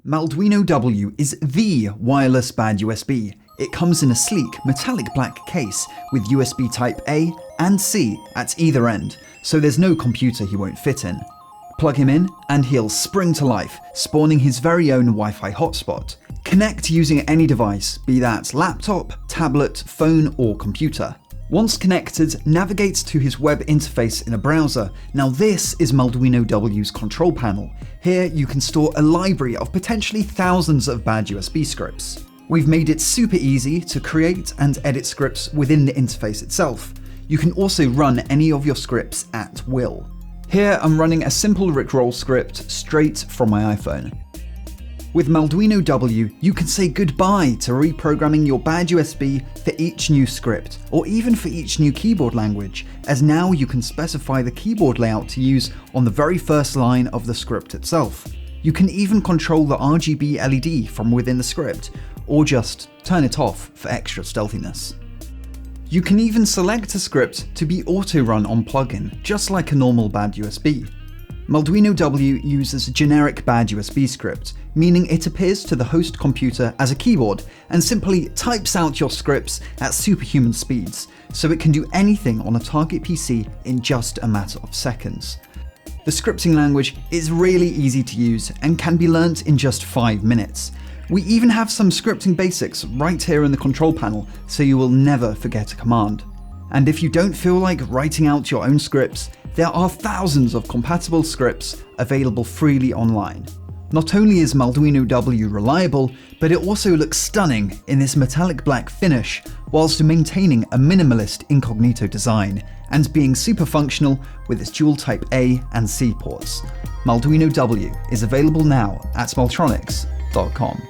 BadUSB W is the wireless BadUSB. It comes in a sleek, metallic black case with USB Type A and C at either end, so there's no computer he won't fit in. Plug him in and he'll spring to life, spawning his very own Wi-Fi hotspot. Connect using any device, be that laptop, tablet, phone or computer. Once connected, navigate to his web interface in a browser. Now this is BadUSB W's control panel. Here you can store a library of potentially thousands of BadUSB scripts. We've made it super easy to create and edit scripts within the interface itself. You can also run any of your scripts at will. Here I'm running a simple Rickroll script straight from my iPhone. With BadUSB W, you can say goodbye to reprogramming your BadUSB for each new script, or even for each new keyboard language, as now you can specify the keyboard layout to use on the very first line of the script itself. You can even control the RGB LED from within the script, or just turn it off for extra stealthiness. You can even select a script to be auto-run on plugin, just like a normal BadUSB. BadUSB W uses a generic BadUSB script, meaning it appears to the host computer as a keyboard and simply types out your scripts at superhuman speeds, so it can do anything on a target PC in just a matter of seconds. The scripting language is really easy to use and can be learnt in just 5 minutes. We even have some scripting basics right here in the control panel, so you will never forget a command. And if you don't feel like writing out your own scripts, there are thousands of compatible scripts available freely online. Not only is BadUSB W reliable, but it also looks stunning in this metallic black finish, whilst maintaining a minimalist incognito design, and being super functional with its dual Type A and C ports. BadUSB W is available now at smalltronics.com.